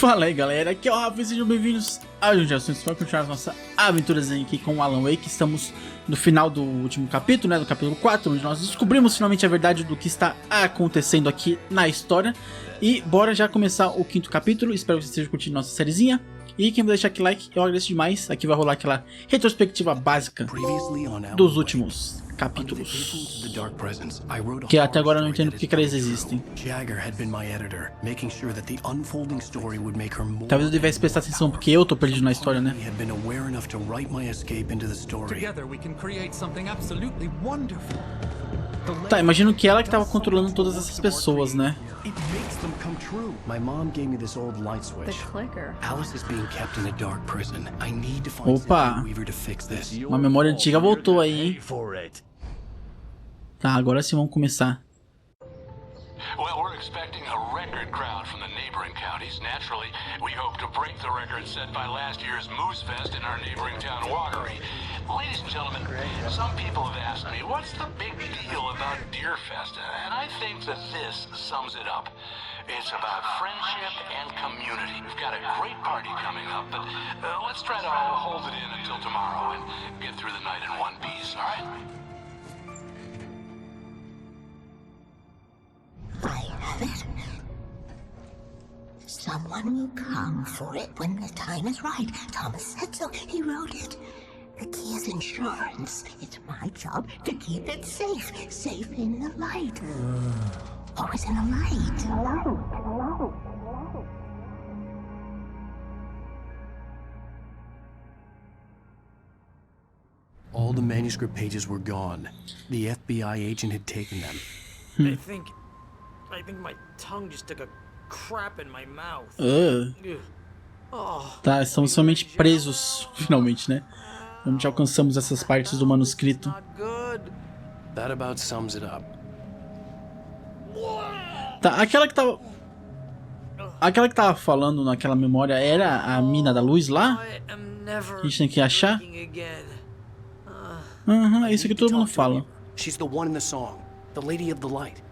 Fala aí galera, aqui é o Rafa e sejam bem-vindos a Videogames. Para continuar as nossas aventuras aqui com o Alan Wake. Estamos no final do último capítulo, né, do capítulo 4, onde nós descobrimos finalmente a verdade do que está acontecendo aqui na história. E bora já começar o quinto capítulo. Espero que você esteja curtindo nossa sériezinha. E quem vai deixar aqui like, eu agradeço demais. Aqui vai rolar aquela retrospectiva básica dos últimos capítulos, que até agora eu não entendo porque que eles existem. Talvez eu devesse prestar atenção porque eu tô perdido na história, né? Tá, imagino que ela que tava controlando todas essas pessoas, né? Opa! Uma memória antiga voltou aí, hein? Tá, agora sim vamos começar. Well, we're expecting a record crowd from the neighboring counties. Naturally, we hope to break the record set by last year's Moose Fest in our neighboring town, Watery. Ladies and gentlemen, some people have asked me, what's the big deal about Deer Fest? And I think that this sums it up. It's about friendship and community. We've got a great party coming up, but let's try to hold it in until tomorrow and get through the night in one piece, all right? I have it. Someone will come for it when the time is right. Thomas said so. He wrote it. The key is insurance. It's my job to keep it safe. Safe in the light. Always in the light. All the manuscript pages were gone. The FBI agent had taken them. I think my tongue just took a crap in my mouth. Tá, estamos somente presos, finalmente, né? Onde alcançamos essas partes do manuscrito. That about sums it up. Tá, aquela que tava falando naquela memória era a mina da luz lá? A gente tem que achar? É isso que todo mundo fala. She's the one in the song, the lady of the light.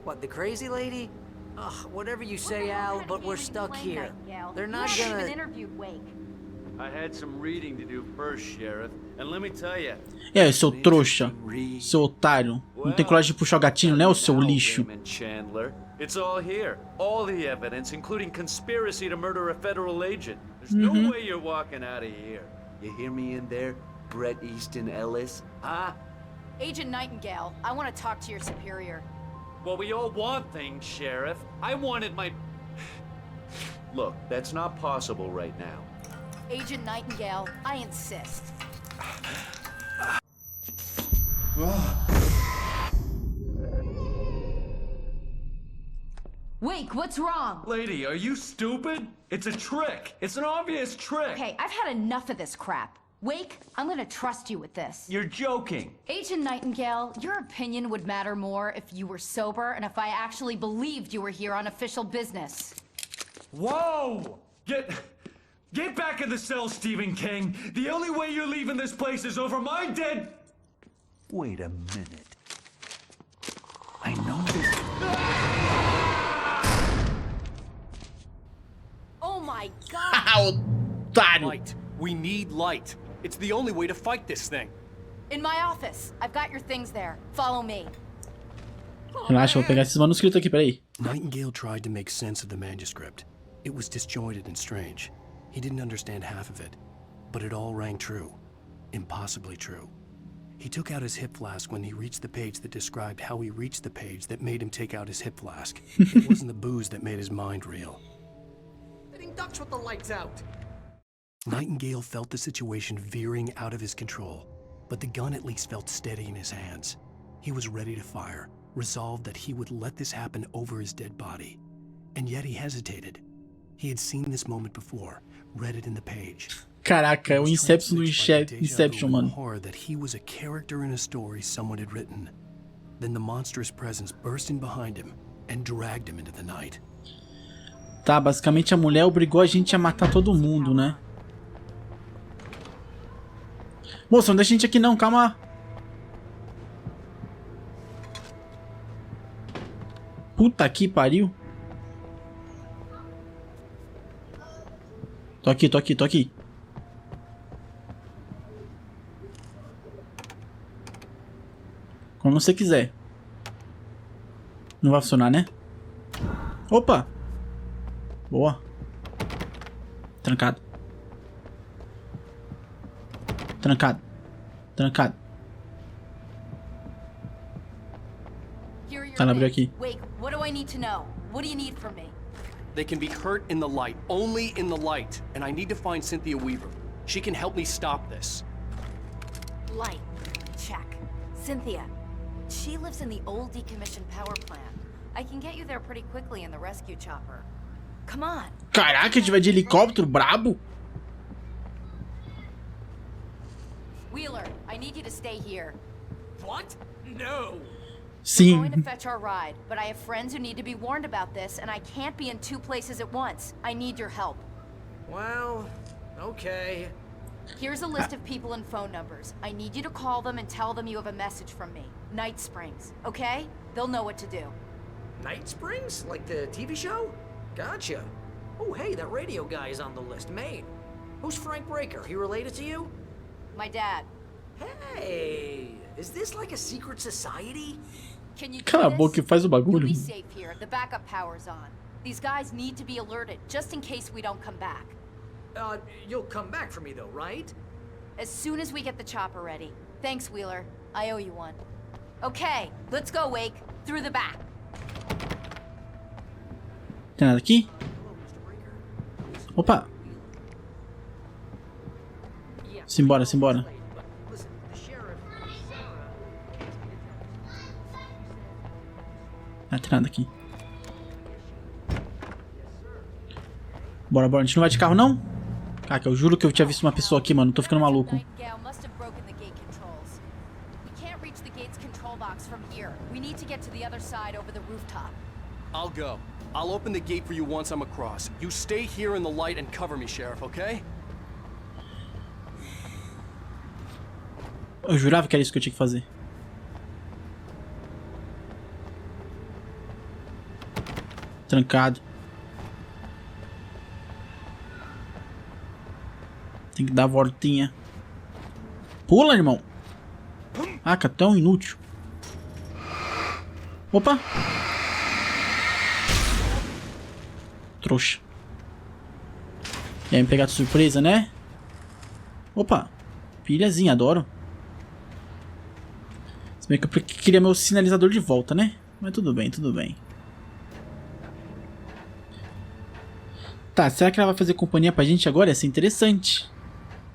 What, the crazy lady? Ugh, whatever you say, Al, but we're stuck here. They're not gonna... I had some reading to do first, Sheriff, and let me tell you. É, seu trouxa, seu otário. Não tem coragem de puxar o gatinho, né, o seu lixo? It's all here. All the evidence, including conspiracy to murder a federal agent. There's no way you're walking out of here. You hear me in there, Brett Easton Ellis? Huh? Agent Nightingale, I want to talk to your superior. Well, we all want things, Sheriff. I wanted my... Look, that's not possible right now. Agent Nightingale, I insist. Wake, what's wrong? Lady, are you stupid? It's a trick. It's an obvious trick. Okay, I've had enough of this crap. Wake, I'm gonna trust you with this. You're joking. Agent Nightingale, your opinion would matter more if you were sober and if I actually believed you were here on official business. Whoa! Get back in the cell, Stephen King. The only way you're leaving this place is over my dead... Wait a minute. I know this... Oh my God! Otário! Light. We need light. It's the only way to fight this thing. In my office. I've got your things there. Follow me. Relaxa, vou pegar esses manuscritos aqui, peraí. Nightingale tried to make sense of the manuscript. It was disjointed and strange. He didn't understand half of it, but it all rang true. Impossibly true. He took out his hip flask when he reached the page that described how he reached the page that made him take out his hip flask. It wasn't the booze that made his mind reel. Hitting ducks with the lights out. Nightingale felt the situation veering out of his control, but the gun at least felt steady in his hands. He was ready to fire, resolved that he would let this happen over his dead body. And yet he hesitated. He had seen this moment before, read it in the page. Caraca, é o Inception do Inception, mano. Horror that he was a character in a story someone had written. Then the monstrous presence burst in behind him and dragged him into the night. Tá, basicamente a mulher obrigou a gente a matar todo mundo, né? Moça, não deixa a gente aqui não, calma. Puta que pariu. Tô aqui, tô aqui, tô aqui. Como você quiser. Não vai funcionar, né? Opa! Boa. Trancado. Trancado. Trancado. Ela abriu aqui. Wait, what do I need to know? What do you need from me? They can be hurt in the light, only in the light. And I need to find Cynthia Weaver. She can help me stop this. Light. Check. Cynthia. She lives in the old decommissioned power plant. I can get you there pretty quickly in the rescue chopper. Come on. Caraca, a gente vai de helicóptero brabo. Wheeler, I need you to stay here. What? No. We're going to Sim. fetch our ride, but I have friends who need to be warned about this, and I can't be in 2 places at once. I need your help. Well, okay. Here's a list of people and phone numbers. I need you to call them and tell them you have a message from me. Night Springs, okay? They'll know what to do. Night Springs? Like the TV show? Gotcha. Oh, hey, that radio guy is on the list. Maine. Who's Frank Breaker? He related to you? My dad. Hey, is this like a secret society? Can you do Cala a this? boca e faz o You'll bagulho. be safe here. The backup power's on. These guys need to be alerted, just in case we don't come back. You'll come back for me though, right? As soon as we get the chopper ready. Thanks, Wheeler. I owe you one. Okay, let's go, Wake. Through the back. Tem nada aqui? Opa. Simbora, simbora. Listen, the sheriff. Ah, tem nada aqui. Bora, bora. A gente não vai de carro, não? Caraca, eu juro que eu tinha visto uma pessoa aqui, mano. Tô ficando maluco. Nightingale must have broken the gate controls. We can't reach the gate's control box from here. We need to get to the other side over the rooftop. I'll go. I'll open the gate for you once I'm across. You stay here in the light and cover me, Sheriff, okay? Eu jurava que era isso que eu tinha que fazer. Trancado. Tem que dar a voltinha. Pula, irmão. Ah, que é tão inútil. Opa. Trouxa. Ia me pegar de surpresa, né? Opa. Pilhazinha, adoro. Se bem que eu queria meu sinalizador de volta, né? Mas tudo bem, tudo bem. Tá, será que ela vai fazer companhia pra gente agora? Ia ser interessante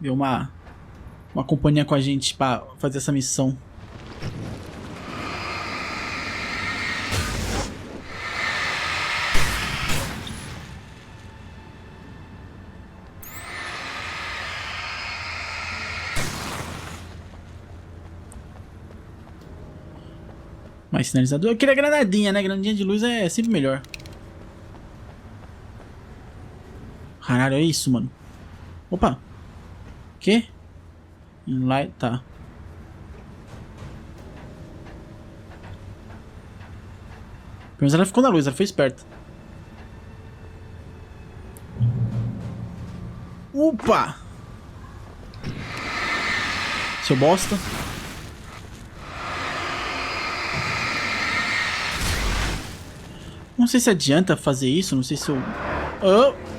ver uma companhia com a gente pra fazer essa missão. Mais sinalizador. Eu queria granadinha, né? Granadinha de luz é sempre melhor. Caralho, é isso, mano. Opa. Que? Light, tá. Pelo menos ela ficou na luz, ela foi esperta. Opa! Seu bosta. Não sei se adianta fazer isso, não sei se eu... Oh!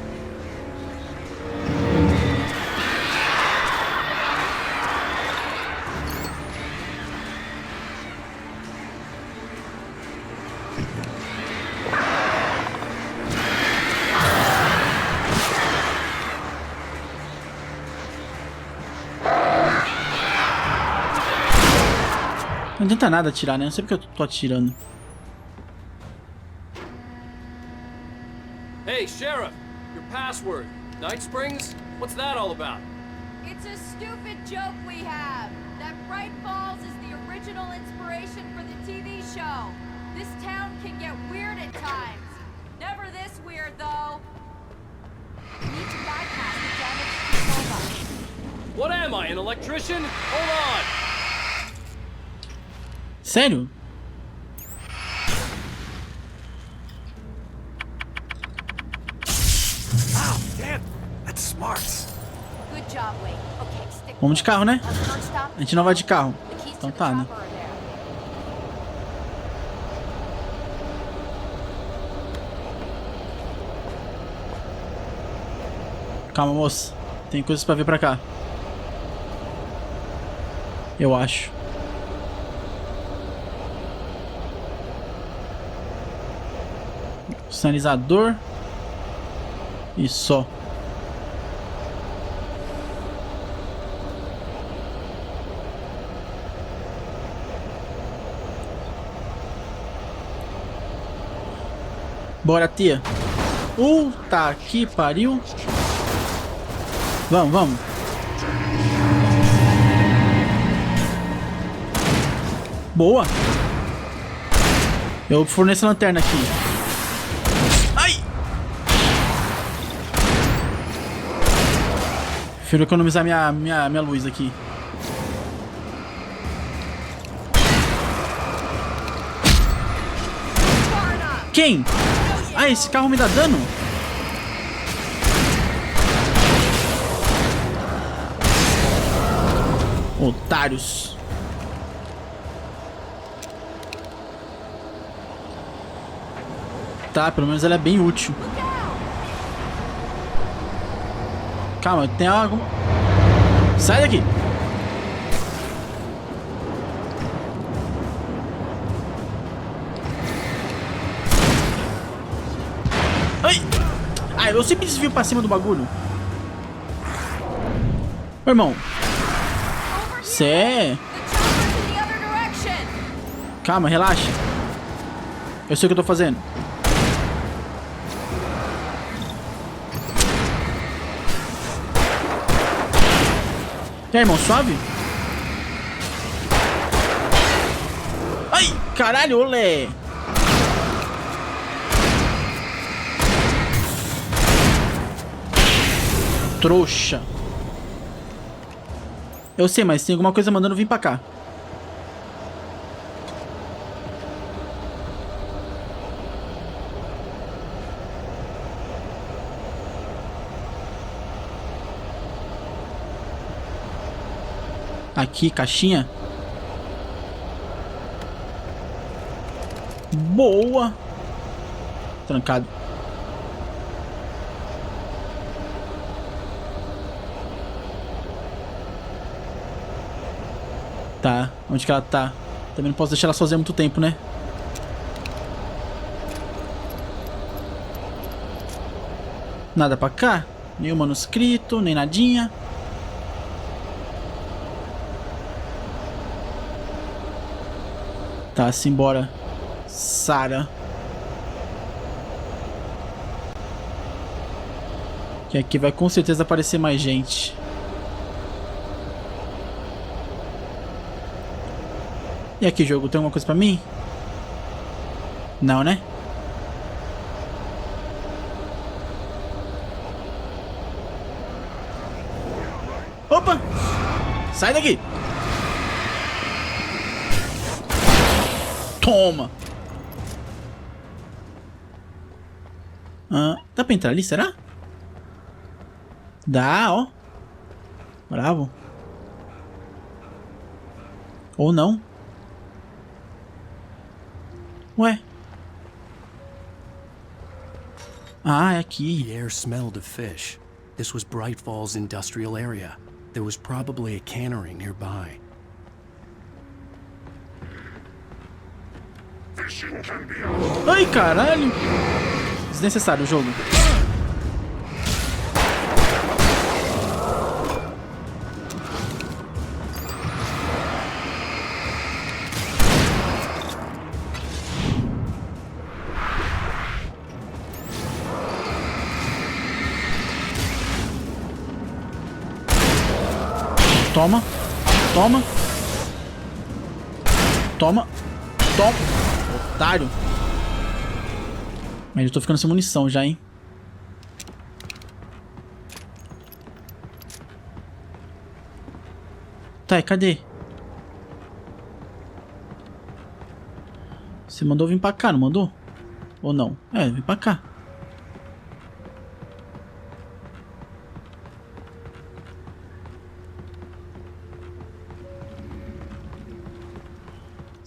Não adianta nada atirar, né? Não sei porque eu tô atirando. Hey, Sheriff! Your password. Night Springs? What's that all about? It's a stupid joke we have. That Bright Falls is the original inspiration for the TV show. This town can get weird at times. Never this weird, though. We need to bypass the damaged control box. What am I, an electrician? Hold on! Sério? Ow, damn! That got smarts. Good job, Wade. Okay, stick. Vamos de carro, né? Our first stop. A gente não vai de carro. The keys Então to the tá, né? chopper are there. Calma, moça. Tem coisas pra ver pra cá. Eu acho. Sinalizador. E só. Bora, tia. Tá que pariu. Vamos, vamos. Boa. Eu forneço a lanterna aqui. Ai! Prefiro economizar minha luz aqui. Quem? Ah, esse carro me dá dano? Otários. Tá, pelo menos ela é bem útil. Calma, tem algo. Sai daqui. Ai! Ai, eu sempre desvio pra cima do bagulho. Meu irmão. Cê... Calma, relaxa. Eu sei o que eu tô fazendo. E aí, irmão, suave? Ai, caralho, olé. Trouxa. Eu sei, mas tem alguma coisa mandando vir pra cá. Aqui, caixinha. Boa. Trancado. Tá, onde que ela tá? Também não posso deixar ela sozinha muito tempo, né? Nada pra cá. Nenhum manuscrito, nem nadinha. Tá, simbora. Sara. Que aqui vai com certeza aparecer mais gente. E aqui, jogo, tem alguma coisa pra mim? Não, né? Opa! Sai daqui! Toma! Dá pra entrar ali, será? Dá, ó. Bravo. Ou não. Ué. Ah, é aqui. The air smelled of fish. This was Bright Falls industrial area. There was probably a cannery nearby. Ai, caralho. Desnecessário o jogo. Toma, toma, toma, toma, otário. Mas eu tô ficando sem munição já, hein. Tá, e cadê? Você mandou vir pra cá, não mandou? Ou não? É, vem pra cá.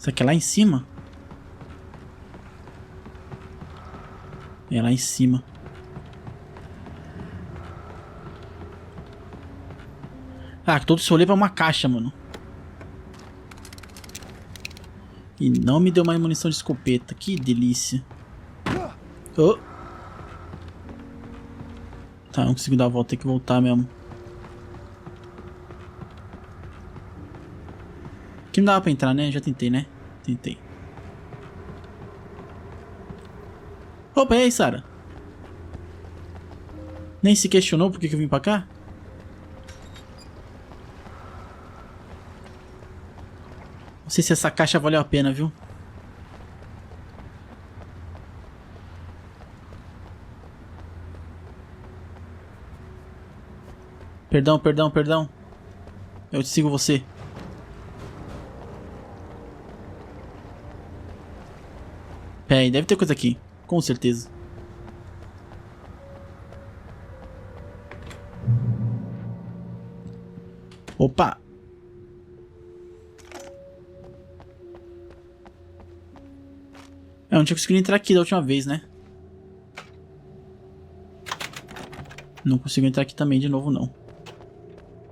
Isso aqui é lá em cima? É lá em cima. Ah, todo esse rolê pra uma caixa, mano. E não me deu mais munição de escopeta. Que delícia. Oh. Tá, não consigo dar a volta. Tem que voltar mesmo. Aqui não dava pra entrar, né? Já tentei, né? Tentei. Opa, e aí, Sarah? Nem se questionou por que eu vim pra cá? Não sei se essa caixa valeu a pena, viu? Perdão, perdão, perdão. Eu sigo você. Pera aí, deve ter coisa aqui. Com certeza. Opa! Eu não tinha conseguido entrar aqui da última vez, né? Não consigo entrar aqui também de novo, não.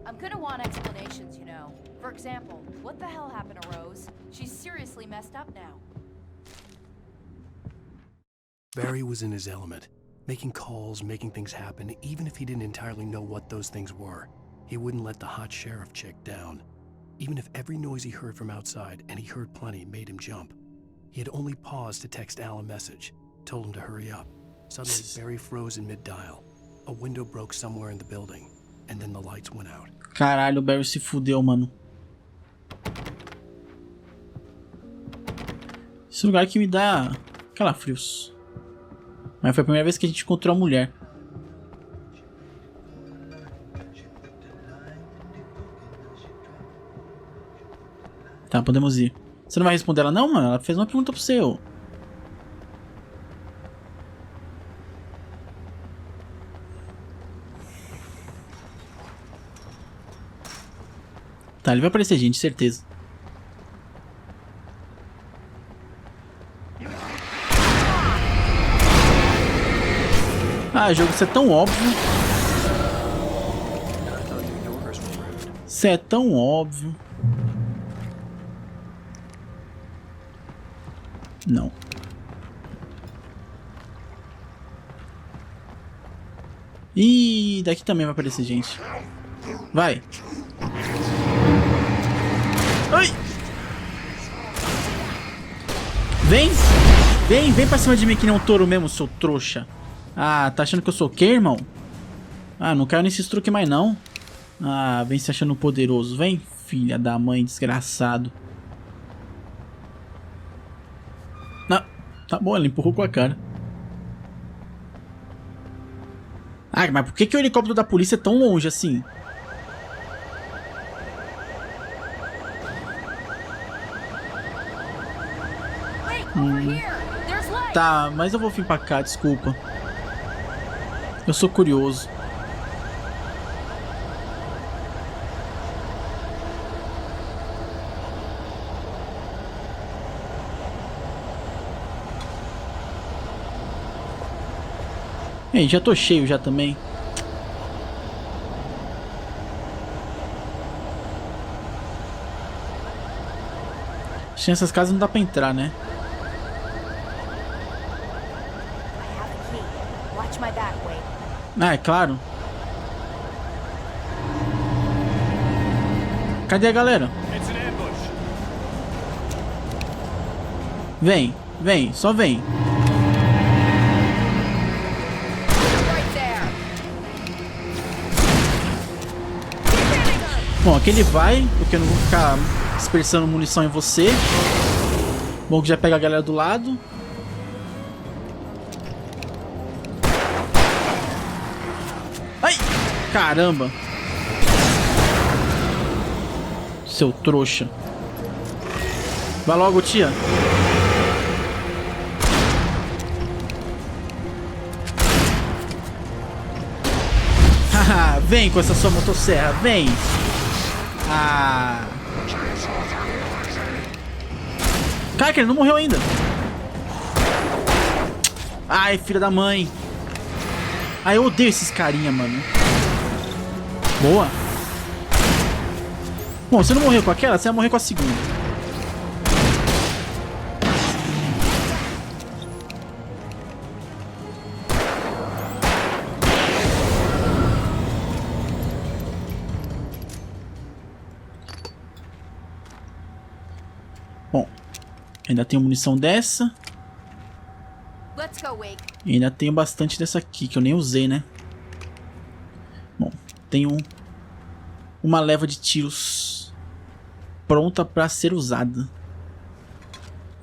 I'm gonna want explanations, you know. For example, what the hell happened to Rose? She's seriously messed up now. Barry was in his element, making calls, making things happen, even if he didn't entirely know what those things were. He wouldn't let the hot sheriff chick down. Even if every noise he heard from outside, and he heard plenty, made him jump. He had only paused to text Al a message, told him to hurry up. Suddenly, Barry froze in mid-dial. A window broke somewhere in the building, and then the lights went out. Caralho, o Barry se fudeu, mano. Esse lugar que me dá calafrios. Mas foi a primeira vez que a gente encontrou a mulher. Tá, podemos ir. Você não vai responder ela não, mano? Ela fez uma pergunta pro seu. Tá, ele vai aparecer gente, certeza. Ah, jogo, isso é tão óbvio. Isso é tão óbvio. Não. Ih, daqui também vai aparecer gente. Vai. Ai! Vem! Vem, vem pra cima de mim que nem um touro mesmo, seu trouxa. Ah, tá achando que eu sou o quê, irmão? Ah, não quero nesses truques mais não. Ah, vem se achando poderoso. Vem, filha da mãe, desgraçado. Não, tá bom, ela empurrou com a cara. Ah, mas por que o helicóptero da polícia é tão longe assim? Tá, mas eu vou vir pra cá, desculpa. Eu sou curioso. Ei, já tô cheio já também. Acho que nessas casas não dá pra entrar, né? Ah, é claro. Cadê a galera? Vem, vem, só vem. Bom, aquele vai, porque eu não vou ficar dispersando munição em você. Bom que já pega a galera do lado. Ai! Caramba! Seu trouxa. Vai logo, tia. Haha, vem com essa sua motosserra, vem! Ah! Caraca, ele não morreu ainda. Ai, filha da mãe. Ai, eu odeio esses carinha, mano. Boa. Bom, você não morreu com aquela, você vai morrer com a segunda. Bom, ainda tenho munição dessa. Let's go, Wake. E ainda tenho bastante dessa aqui, que eu nem usei, né? Bom, tenho uma leva de tiros pronta para ser usada.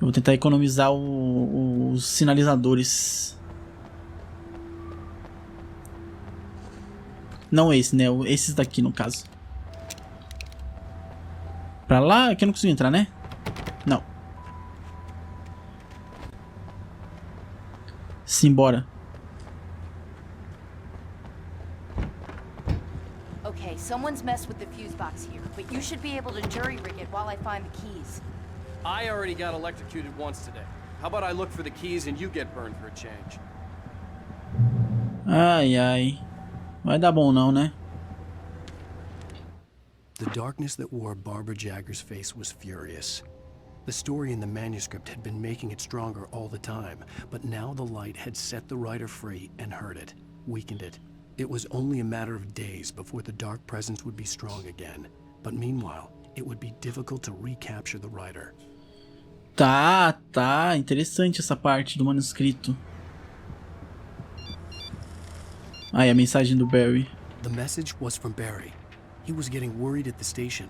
Eu vou tentar economizar os sinalizadores. Não esse, né? Esses daqui, no caso. Pra lá, aqui eu não consigo entrar, né? Não. Simbora. Okay, someone's messed with the fuse box here, but you should be able to jury rig it while I find the keys. I already got electrocuted once today. How about I look for the keys and you get burned for a change? Ai, ai. Vai dar bom não, né? The darkness that wore Barbara Jagger's face was furious. The story in the manuscript had been making it stronger all the time, but now the light had set the writer free and hurt it, weakened it. It was only a matter of days before the dark presence would be strong again. But meanwhile, it would be difficult to recapture the writer. Tá, interessante essa parte do manuscrito. Ai, a mensagem do Barry. The message was from Barry. He was getting worried at the station.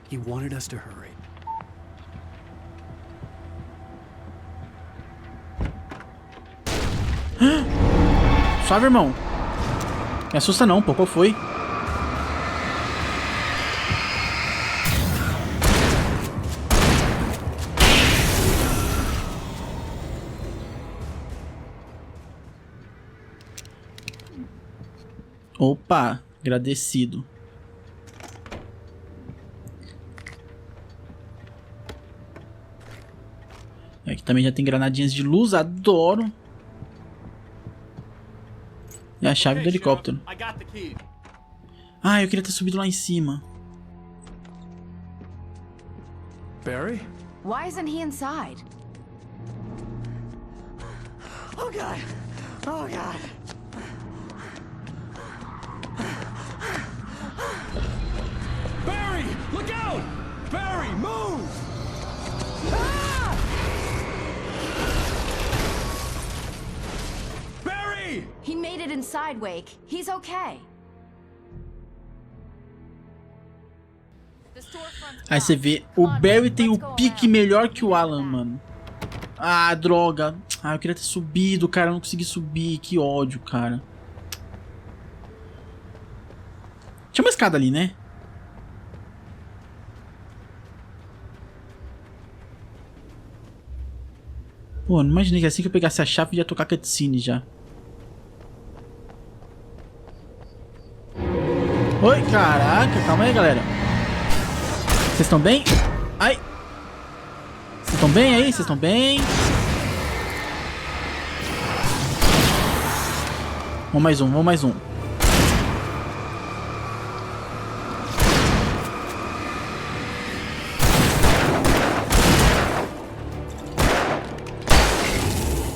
He wanted us to hurry. Suave, irmão. Me assusta não, pô. Qual foi? Opa, agradecido. Aqui também já tem granadinhas de luz, adoro. E a chave do helicóptero. Ah, eu queria ter subido lá em cima. Barry? Why isn't he inside? Oh, God. Oh, God. Barry! Look out! Barry, move! Ah! Barry! He made it inside, Wake. He's okay. The storefront's Aí você vê, o Barry tem o pique melhor que o Alan, mano. Ah, droga. Ah, eu queria ter subido, cara. Eu não consegui subir. Que ódio, cara. Tinha uma escada ali, né? Pô, não imaginei que assim que eu pegasse a chave ia tocar cutscene já. Oi, caraca. Calma aí, galera. Vocês estão bem? Ai. Vocês estão bem aí? Vocês estão bem? Vamos mais um, vamos mais um.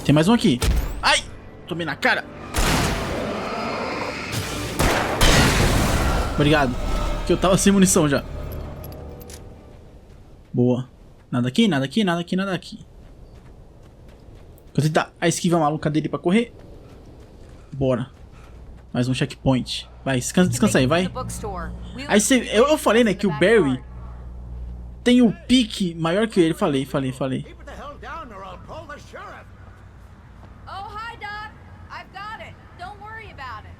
Tem mais um aqui. Ai! Tomei na cara. Obrigado. Que eu tava sem munição já. Boa. Nada aqui, nada aqui, nada aqui, nada aqui. Vou tentar a esquiva maluca dele pra correr. Bora. Mais um checkpoint. Vai, descansa aí, vai. Aí eu falei, né, que o Barry tem o pique maior que ele. Falei. Oh, hi, Doc. I've got it. Don't worry about it.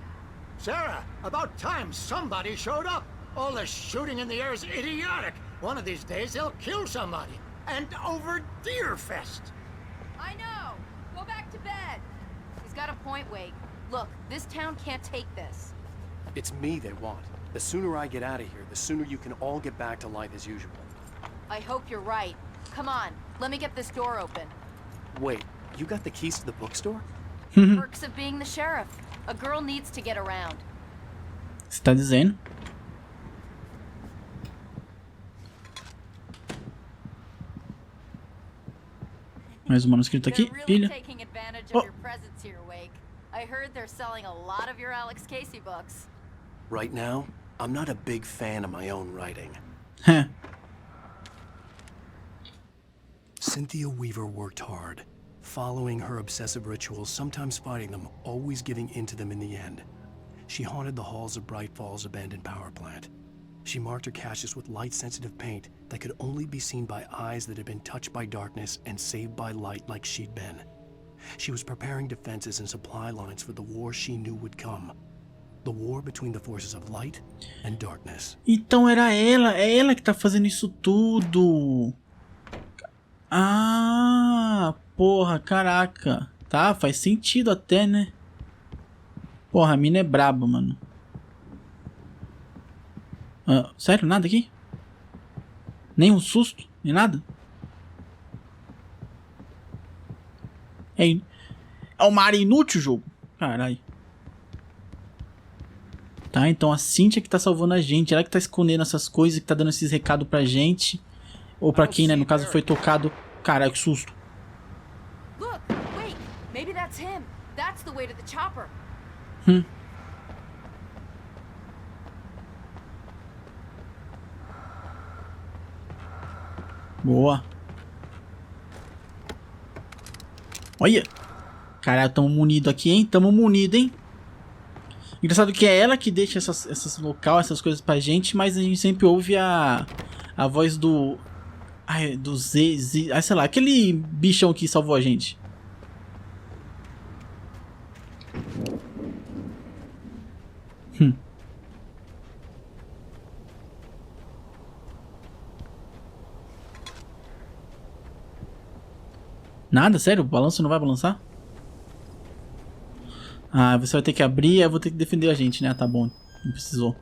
Sarah, about time somebody showed up. All this shooting in the air is idiotic. One of these days they'll kill somebody. And over Deerfest. I know. Go back to bed. He's got a point, Wake. Look, this town can't take this. It's me they want. The sooner I get out of here, the sooner you can all get back to life as usual. I hope you're right. Come on, Let me get this door open. Wait, you got the keys to the bookstore? Perks of being the sheriff. A girl needs to get around. Você tá dizendo? Mais um manuscrito aqui, They're really pilha. taking advantage Oh. of your presence here, Wake. I heard they're selling a lot of your Alex Casey books. Right now, I'm not a big fan of my own writing. Cynthia Weaver worked hard, following her obsessive rituals, sometimes fighting them, always giving in to them in the end. She haunted the halls of Bright Falls' abandoned power plant. She marked her caches with light-sensitive paint that could only be seen by eyes that had been touched by darkness and saved by light like she'd been. She was preparing defenses and supply lines for the war she knew would come. The war between the forces of light and darkness. Então era ela, é ela que tá fazendo isso tudo. Ah, porra, caraca. Tá, faz sentido até, né? Porra, a mina é braba, mano. Ah, sério? Nada aqui? Nem um susto? Nem nada? É uma área inútil o jogo. Caralho. Tá, então a Cynthia que tá salvando a gente. Ela que tá escondendo essas coisas, que tá dando esses recados pra gente. Ou pra quem, né, no caso foi tocado. Caralho, que susto. Look, wait, maybe that's him. That's the way to the chopper. Boa. Olha. Caralho, tamo munido aqui, hein? Tamo munido, hein? Engraçado que é ela que deixa essas local, essas coisas pra gente, mas a gente sempre ouve a voz do... Ai, do Z... Ai, sei lá, aquele bichão que salvou a gente. Nada? Sério? O balanço não vai balançar? Ah, você vai ter que abrir e eu vou ter que defender a gente, né? Tá bom, não precisou.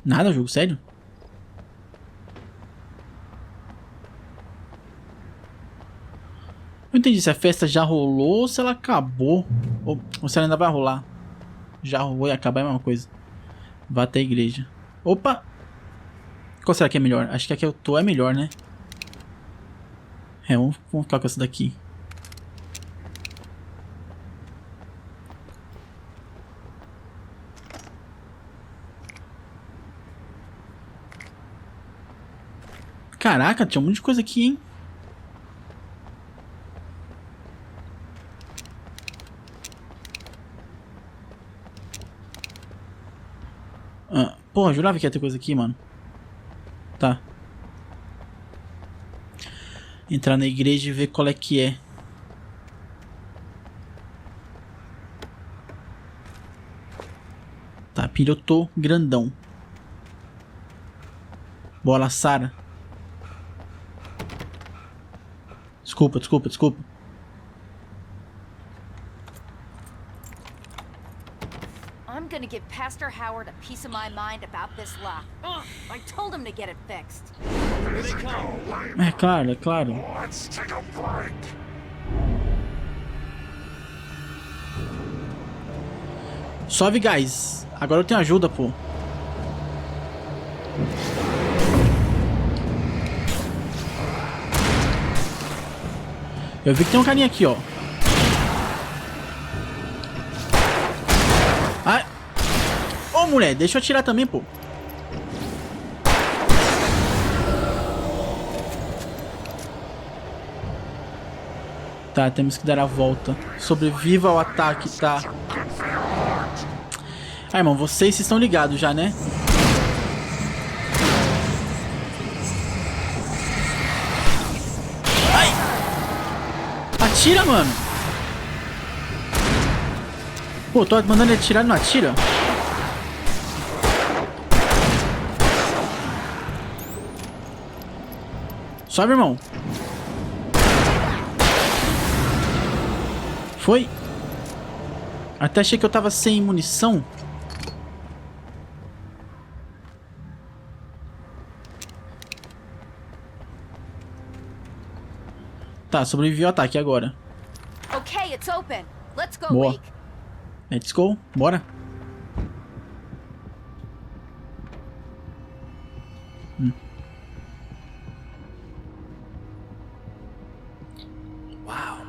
Nada, jogo? Sério? Não entendi se a festa já rolou ou se ela acabou. Ou se ela ainda vai rolar. Já rolou e acabar é a mesma coisa. Vá até a igreja. Opa! Qual será que é melhor? Acho que a que eu tô é melhor, né? É, vamos ficar com essa daqui. Caraca, tinha um monte de coisa aqui, hein? Ah, porra, jurava que ia ter coisa aqui, mano. Tá. Entrar na igreja e ver qual é que é. Tá, pilotou grandão. Bola, Sara. Desculpa. I'm gonna give Pastor Howard a piece of my mind about this lock. Ugh, I told him to get it fixed. É claro, é claro. Sobe, guys. Agora eu tenho ajuda, pô. Eu vi que tem um carinha aqui, ó. Ai. Ô, mulher, deixa eu atirar também, pô. Tá, temos que dar a volta. Sobreviva ao ataque, tá? Ah, irmão, vocês estão ligados já, né? Ai! Atira, mano! Pô, tô mandando ele atirar e não atira? Sobe, irmão. Foi? Até achei que eu tava sem munição. Tá, sobreviveu ao ataque agora. Okay, it's open. Let's go, Boa. Wake. Let's go, bora. Wow.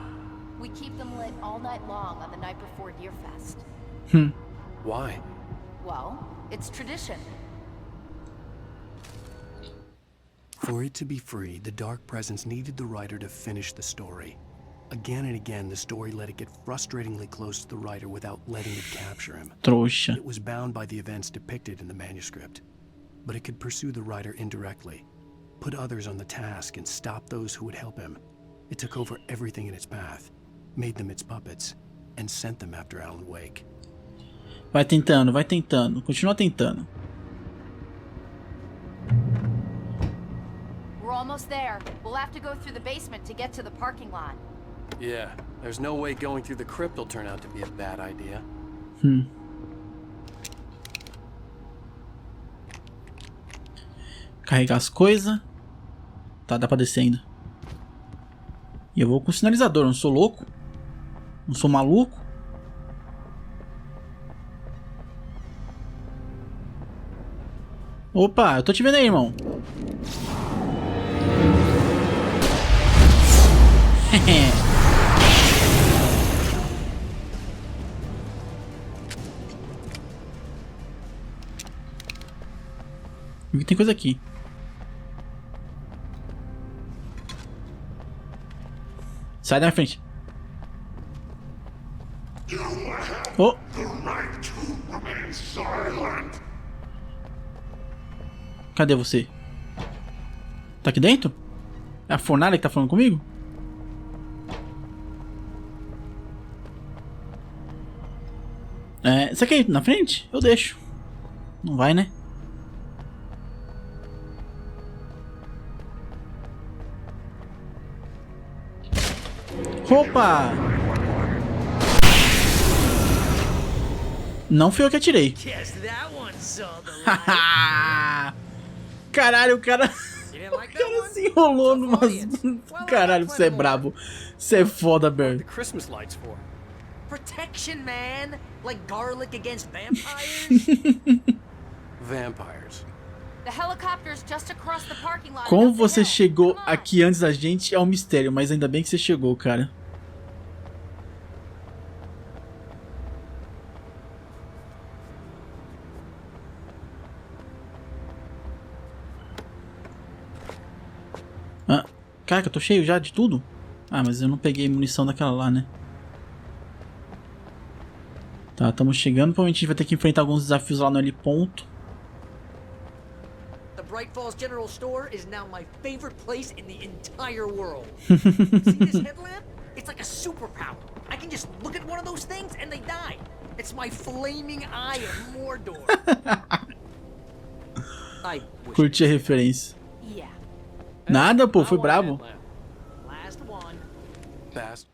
We keep them lit all night long on the night before Deerfest. Why? Well, it's tradition. For it to be free, the Dark Presence needed the writer to finish the story. Again and again, the story let it get frustratingly close to the writer without letting it capture him. Trouxa. It was bound by the events depicted in the manuscript, but it could pursue the writer indirectly, put others on the task, and stop those who would help him. It took over everything in its path, made them its puppets, and sent them after Alan Wake. Vai tentando, vai tentando. Continua tentando. We're almost there. We'll have to go through the basement to get to the parking lot. Yeah, there's no way going through the crypt will turn out to be a bad idea. Carregar as coisas. Tá, dá pra descer ainda. E eu vou com o sinalizador, não sou louco. Não sou maluco. Opa, eu tô te vendo aí, irmão. Tem coisa aqui. Sai da minha frente. Oh. Cadê você? Tá aqui dentro? É a fornalha que tá falando comigo? É, você quer ir na frente? Eu deixo. Não vai, né? Opa! Não fui eu que atirei. Caralho, o cara se enrolou numas... Caralho, você é brabo. Você é foda, Bear. The Christmas lights for? Protection, man. Like garlic against vampires. Vampires. The helicopter's just across the parking lot. Como up the você hill. chegou Come on. aqui antes da gente é um mistério, mas ainda bem que você chegou, cara. Ah, caraca, eu tô cheio já de tudo? Ah, mas eu não peguei munição daquela lá, né? Tá, estamos chegando. Provavelmente a gente vai ter que enfrentar alguns desafios lá no L ponto. The Bright Falls General Store is now my favorite place in the entire world. See this headlamp? It's like a superpower. I can just look at one of those things and they die. It's my flaming eye of Mordor. I wish Curti a referência. Yeah. Nada, pô, foi brabo. Last one. Fast.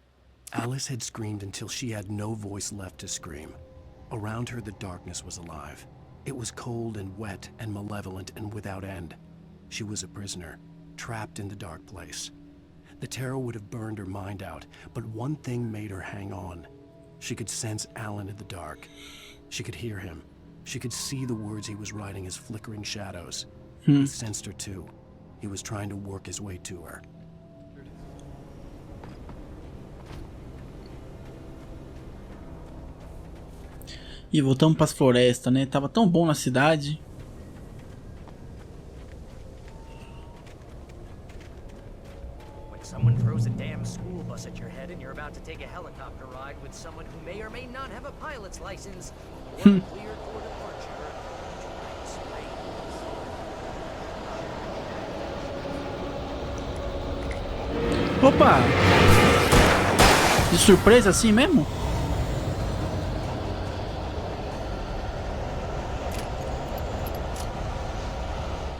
Alice had screamed until she had no voice left to scream. Around her, the darkness was alive. It was cold and wet and malevolent and without end. She was a prisoner, trapped in the dark place. The terror would have burned her mind out, but one thing made her hang on. She could sense Alan in the dark. She could hear him. She could see the words he was writing as flickering shadows. He sensed her too. He was trying to work his way to her. E voltamos pras florestas, né? Tava tão bom na cidade. When someone throws a damn school bus at your head and you're about to take a helicopter ride with someone who may or may not have a pilot's license or cleared for departure. Opa! De surpresa assim mesmo?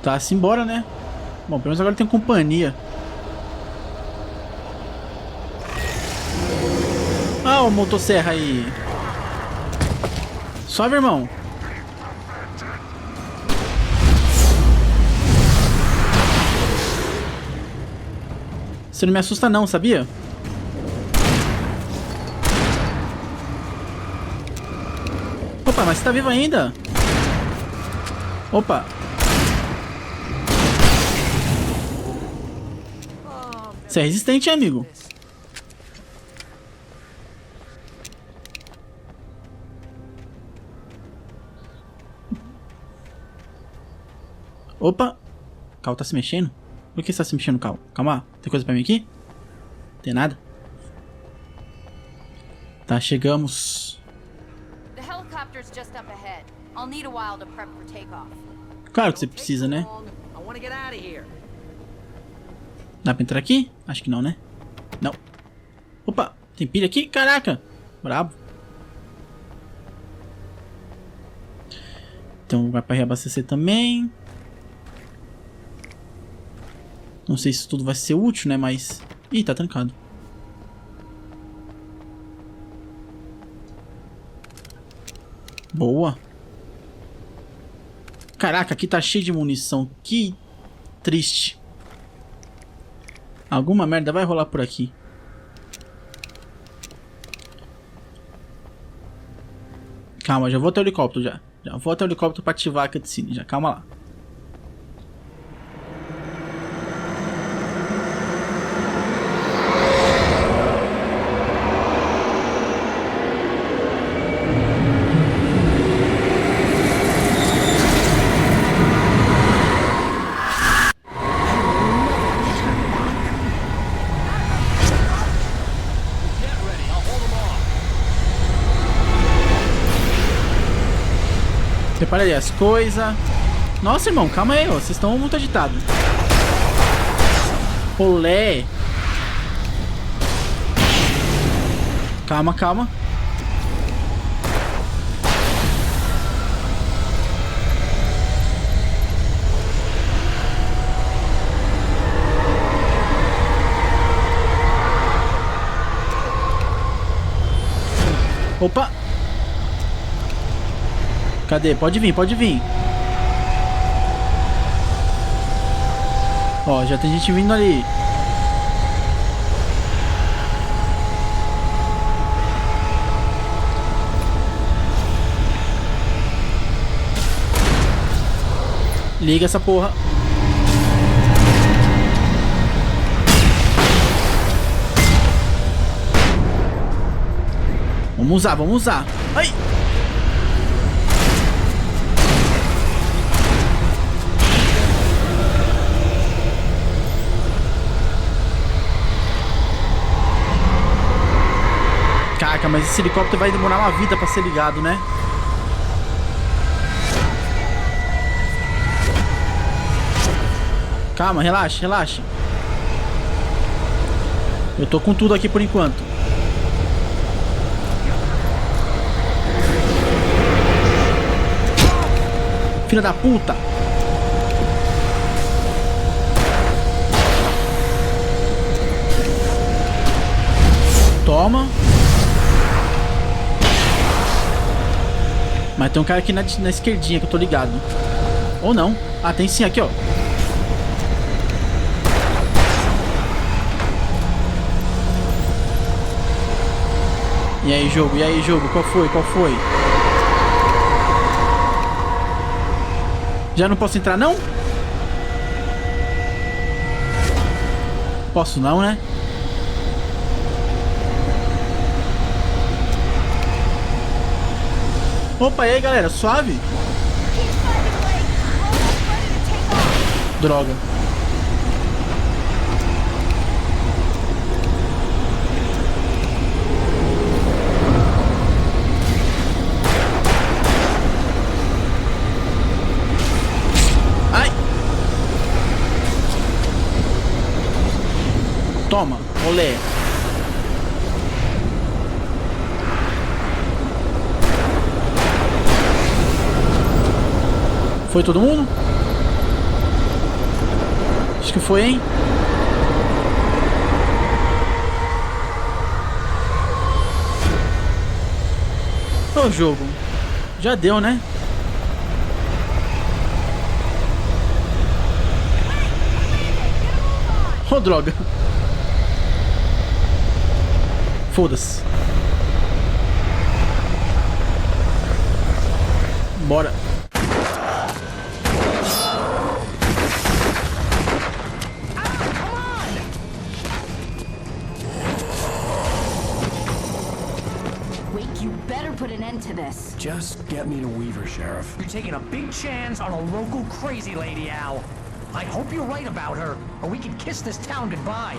Tá, simbora, né? Bom, pelo menos agora tem companhia. Ah, o motosserra aí. Suave, irmão. Você não me assusta não, sabia? Opa, mas você tá vivo ainda? Opa. Você é resistente, amigo. Opa. O Cal tá se mexendo? Por que você tá se mexendo, Cal? Calma lá. Tem coisa pra mim aqui? Tem nada? Tá, chegamos. The helicopter's just up ahead. I'll need a while to prep for takeoff. Claro que você precisa, né? I wanna get out of here. Dá pra entrar aqui? Acho que não, né? Não. Opa, tem pilha aqui? Caraca. Brabo. Então vai pra reabastecer também. Não sei se tudo vai ser útil, né? Mas... Ih, tá trancado. Boa. Caraca, aqui tá cheio de munição. Que triste. Alguma merda vai rolar por aqui. Calma, já vou até o helicóptero já. Já vou até o helicóptero pra ativar a cutscene já. Calma lá. Prepara aí as coisas. Nossa, irmão, calma aí, ó. Vocês estão muito agitados. Olé. Calma, calma. Opa. Cadê? Pode vir, pode vir. Ó, já tem gente vindo ali. Liga essa porra. Vamos usar, vamos usar. Ai! Caraca, mas esse helicóptero vai demorar uma vida pra ser ligado, né? Calma, relaxa, relaxa. Eu tô com tudo aqui por enquanto. Filha da puta! Toma. Mas tem um cara aqui na esquerdinha que eu tô ligado. Ou não. Ah, tem sim, aqui ó. E aí jogo, qual foi, qual foi? Já não posso entrar não? Posso não, né? Opa, e aí galera, suave? Droga. Ai! Toma, olé. Foi todo mundo? Acho que foi, hein? Ô jogo, já deu, né? Ô droga. Foda-se. Bora. You better put an end to this. Just get me to Weaver, Sheriff. You're taking a big chance on a local crazy lady, Al. I hope you're right about her, or we can kiss this town goodbye.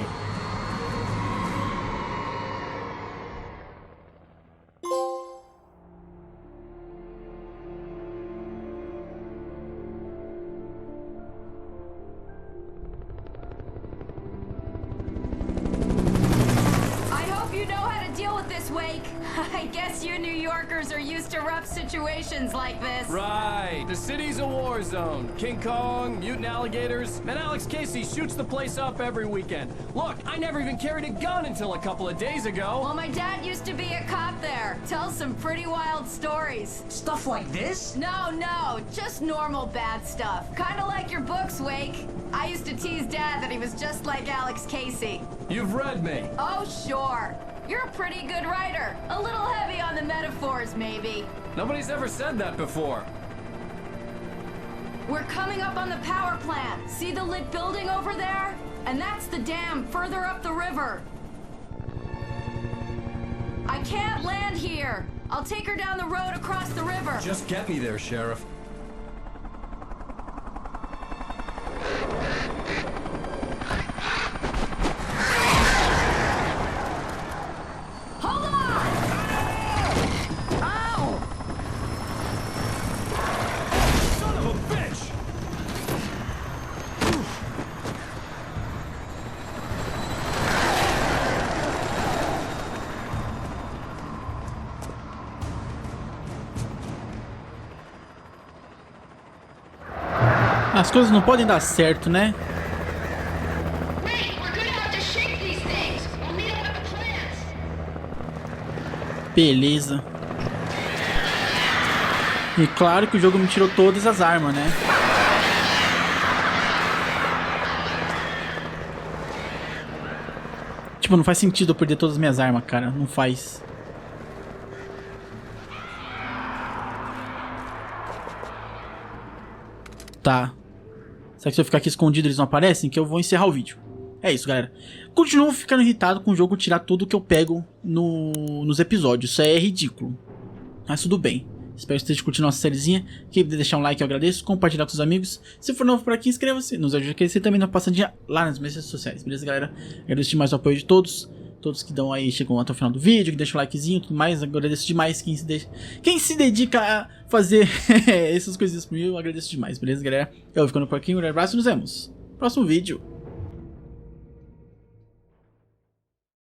I guess you New Yorkers are used to rough situations like this. Right. The city's a war zone. King Kong, mutant alligators, and Alex Casey shoots the place up every weekend. Look, I never even carried a gun until a couple of days ago. Well, my dad used to be a cop there. Tells some pretty wild stories. Stuff like this? No, just normal bad stuff. Kinda like your books, Wake. I used to tease Dad that he was just like Alex Casey. You've read me. Oh, sure. You're a pretty good writer. A little heavy on the metaphors, maybe. Nobody's ever said that before. We're coming up on the power plant. See the lit building over there? And that's the dam further up the river. I can't land here. I'll take her down the road across the river. Just get me there, Sheriff. As coisas não podem dar certo, né? Beleza. E claro que o jogo me tirou todas as armas, né? Tipo, não faz sentido eu perder todas as minhas armas, cara. Não faz. Tá. Será que se eu ficar aqui escondido eles não aparecem? Que eu vou encerrar o vídeo. É isso, galera. Continuo ficando irritado com o jogo tirar tudo que eu pego nos episódios. Isso é ridículo. Mas tudo bem. Espero que esteja curtindo nossa sériezinha. Quem puder deixar um like eu agradeço. Compartilhar com os amigos. Se for novo por aqui, inscreva-se. Nos ajude a crescer também na passadinha lá nas minhas redes sociais. Beleza, galera? Agradeço demais o apoio de todos. Todos que dão aí, chegam até o final do vídeo, que deixam o likezinho e tudo mais. Agradeço demais quem se dedica a fazer essas coisinhas comigo. Agradeço demais, beleza, galera? Eu vou ficando por aqui. Um grande abraço e nos vemos no próximo vídeo.